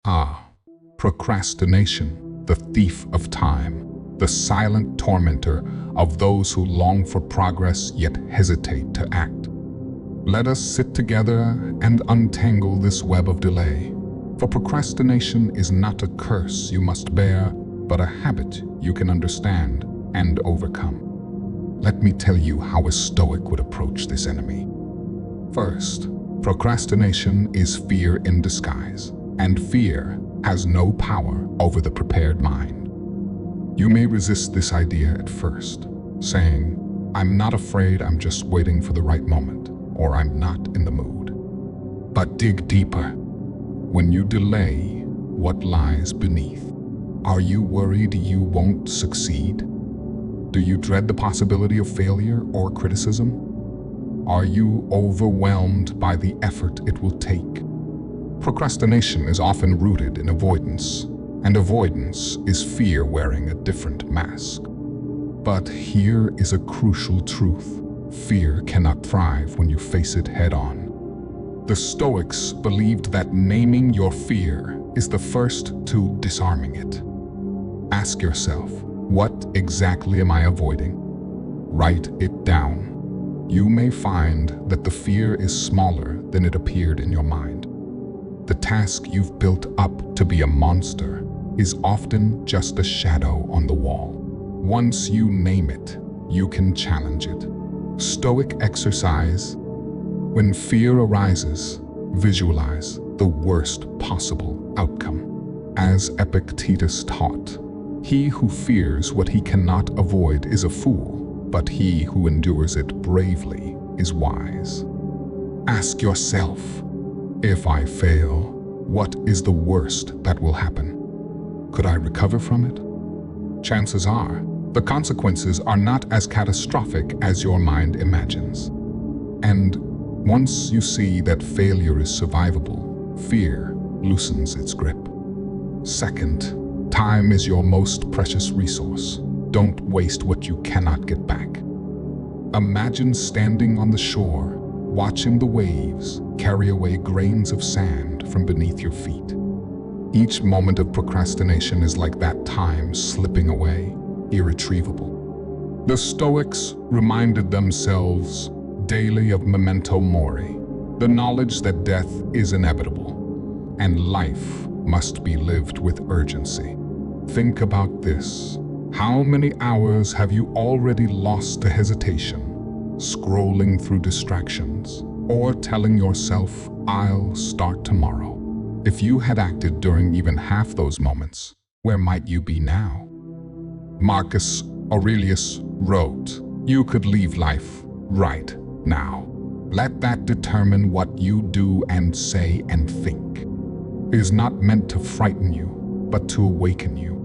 Ah, procrastination, the thief of time, the silent tormentor of those who long for progress yet hesitate to act. Let us sit together and untangle this web of delay. For procrastination is not a curse you must bear, but a habit you can understand and overcome. Let me tell you how a Stoic would approach this enemy. First, procrastination is fear in disguise, and fear has no power over the prepared mind. You may resist this idea at first, saying, "I'm not afraid, I'm just waiting for the right moment," or "I'm not in the mood." But dig deeper. When you delay, what lies beneath? Are you worried you won't succeed? Do you dread the possibility of failure or criticism? Are you overwhelmed by the effort it will take? Procrastination is often rooted in avoidance, and avoidance is fear wearing a different mask. But here is a crucial truth. Fear cannot thrive when you face it head-on. The Stoics believed that naming your fear is the first to disarming it. Ask yourself, what exactly am I avoiding? Write it down. You may find that the fear is smaller than it appeared in your mind. The task you've built up to be a monster is often just a shadow on the wall. Once you name it, you can challenge it. Stoic exercise. When fear arises, visualize the worst possible outcome. As Epictetus taught, he who fears what he cannot avoid is a fool, but he who endures it bravely is wise. Ask yourself, if I fail, what is the worst that will happen? Could I recover from it? Chances are, the consequences are not as catastrophic as your mind imagines. And once you see that failure is survivable, fear loosens its grip. Second, time is your most precious resource. Don't waste what you cannot get back. Imagine standing on the shore, watching the waves carry away grains of sand from beneath your feet. Each moment of procrastination is like that time slipping away, irretrievable. The Stoics reminded themselves daily of memento mori, the knowledge that death is inevitable, and life must be lived with urgency. Think about this. How many hours have you already lost to hesitation, scrolling through distractions, or telling yourself, "I'll start tomorrow"? If you had acted during even half those moments, where might you be now? Marcus Aurelius wrote, "You could leave life right now." Let that determine what you do and say and think. It is not meant to frighten you, but to awaken you.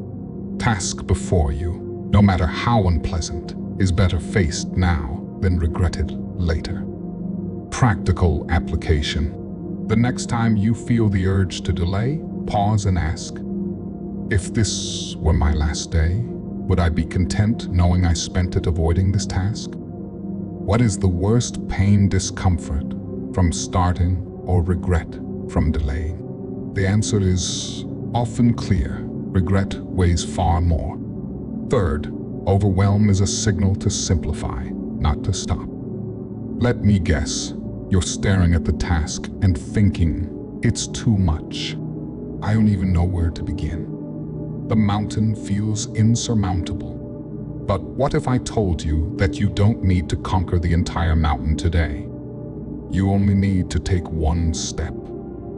Task before you, no matter how unpleasant, is better faced now than regretted later. Practical application. The next time you feel the urge to delay, pause and ask, if this were my last day, would I be content knowing I spent it avoiding this task? What is the worst pain, discomfort from starting or regret from delaying? The answer is often clear. Regret weighs far more. Third, overwhelm is a signal to simplify, not to stop. Let me guess, you're staring at the task and thinking, it's too much. I don't even know where to begin. The mountain feels insurmountable. But what if I told you that you don't need to conquer the entire mountain today? You only need to take one step.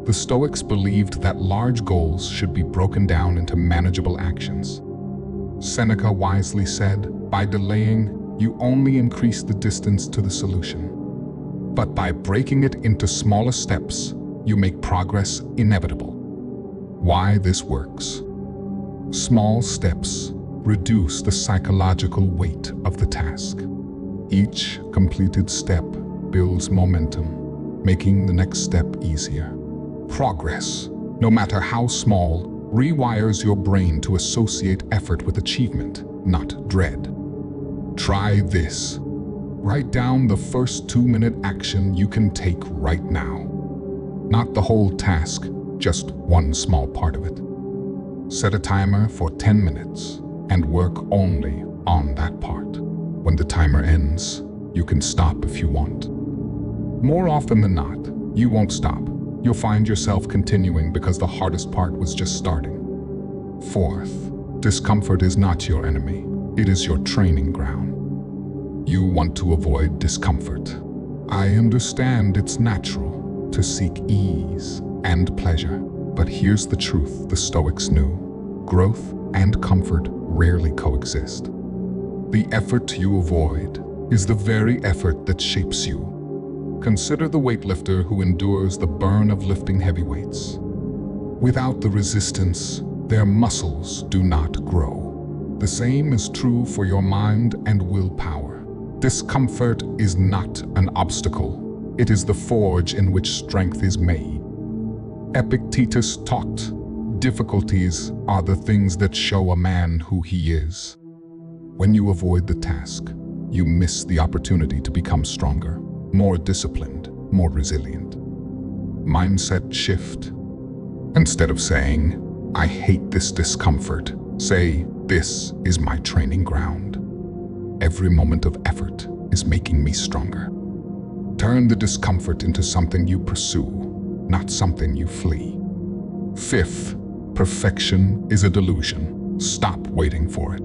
The Stoics believed that large goals should be broken down into manageable actions. Seneca wisely said, by delaying, you only increase the distance to the solution. But by breaking it into smaller steps, you make progress inevitable. Why this works? Small steps reduce the psychological weight of the task. Each completed step builds momentum, making the next step easier. Progress, no matter how small, rewires your brain to associate effort with achievement, not dread. Try this. Write down the first 2-minute action you can take right now. Not the whole task, just one small part of it. Set a timer for 10 minutes and work only on that part. When the timer ends, you can stop if you want. More often than not, you won't stop. You'll find yourself continuing because the hardest part was just starting. Fourth, discomfort is not your enemy. It is your training ground. You want to avoid discomfort. I understand it's natural to seek ease and pleasure, but here's the truth the Stoics knew. Growth and comfort rarely coexist. The effort you avoid is the very effort that shapes you. Consider the weightlifter who endures the burn of lifting heavy weights. Without the resistance, their muscles do not grow. The same is true for your mind and willpower. Discomfort is not an obstacle. It is the forge in which strength is made. Epictetus taught, difficulties are the things that show a man who he is. When you avoid the task, you miss the opportunity to become stronger, more disciplined, more resilient. Mindset shift. Instead of saying, I hate this discomfort, say, this is my training ground. Every moment of effort is making me stronger. Turn the discomfort into something you pursue, not something you flee. Fifth, perfection is a delusion. Stop waiting for it.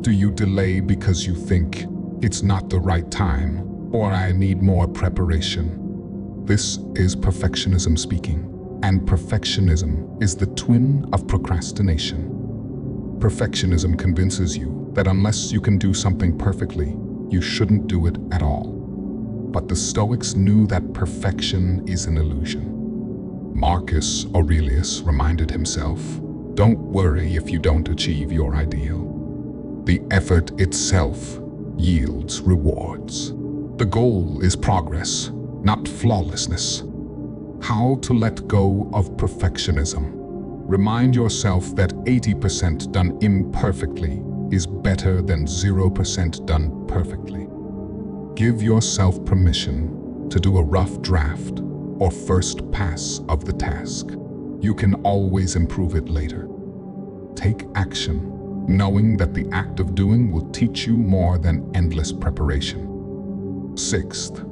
Do you delay because you think it's not the right time, or I need more preparation? This is perfectionism speaking, and perfectionism is the twin of procrastination. Perfectionism convinces you that unless you can do something perfectly, you shouldn't do it at all. But the Stoics knew that perfection is an illusion. Marcus Aurelius reminded himself, don't worry if you don't achieve your ideal. The effort itself yields rewards. The goal is progress, not flawlessness. How to let go of perfectionism. Remind yourself that 80% done imperfectly is better than 0% done perfectly. Give yourself permission to do a rough draft or first pass of the task. You can always improve it later. Take action, knowing that the act of doing will teach you more than endless preparation. Sixth,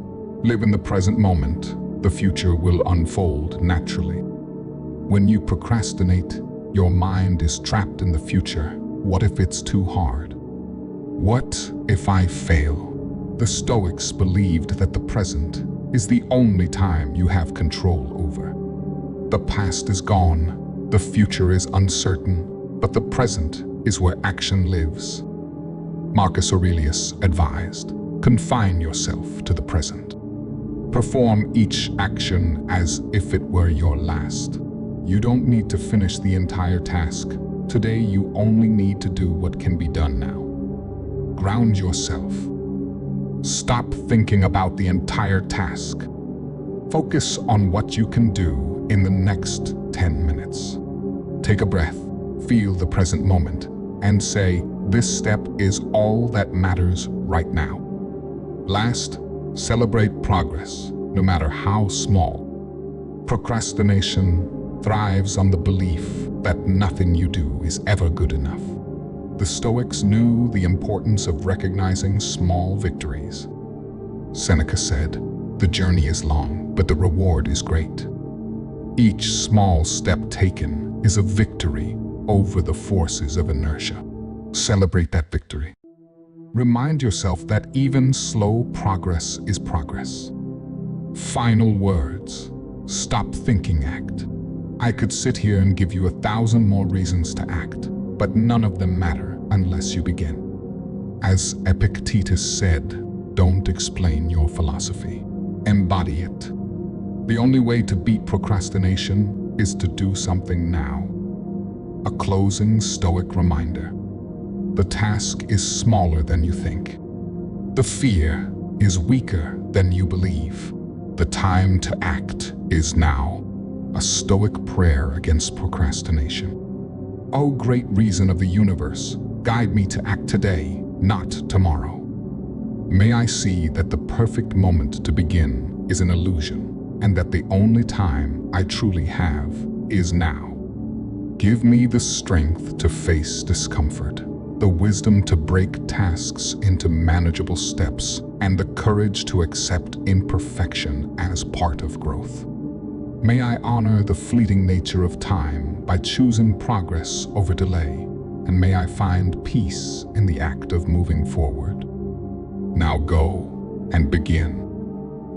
live in the present moment. The future will unfold naturally. When you procrastinate, your mind is trapped in the future. What if it's too hard? What if I fail? The Stoics believed that the present is the only time you have control over. The past is gone, the future is uncertain, but the present is where action lives. Marcus Aurelius advised, confine yourself to the present. Perform each action as if it were your last. You don't need to finish the entire task. Today you only need to do what can be done now. Ground yourself. Stop thinking about the entire task. Focus on what you can do in the next 10 minutes. Take a breath, feel the present moment, and say, this step is all that matters right now. Last, celebrate progress, no matter how small. Procrastination thrives on the belief that nothing you do is ever good enough. The Stoics knew the importance of recognizing small victories. Seneca said, the journey is long, but the reward is great. Each small step taken is a victory over the forces of inertia. Celebrate that victory. Remind yourself that even slow progress is progress. Final words. Stop thinking, act. I could sit here and give you 1,000 more reasons to act, but none of them matter unless you begin. As Epictetus said, don't explain your philosophy. Embody it. The only way to beat procrastination is to do something now. A closing Stoic reminder. The task is smaller than you think. The fear is weaker than you believe. The time to act is now. A Stoic prayer against procrastination. O great reason of the universe, guide me to act today, not tomorrow. May I see that the perfect moment to begin is an illusion, and that the only time I truly have is now. Give me the strength to face discomfort, the wisdom to break tasks into manageable steps, and the courage to accept imperfection as part of growth. May I honor the fleeting nature of time by choosing progress over delay, and may I find peace in the act of moving forward. Now go and begin.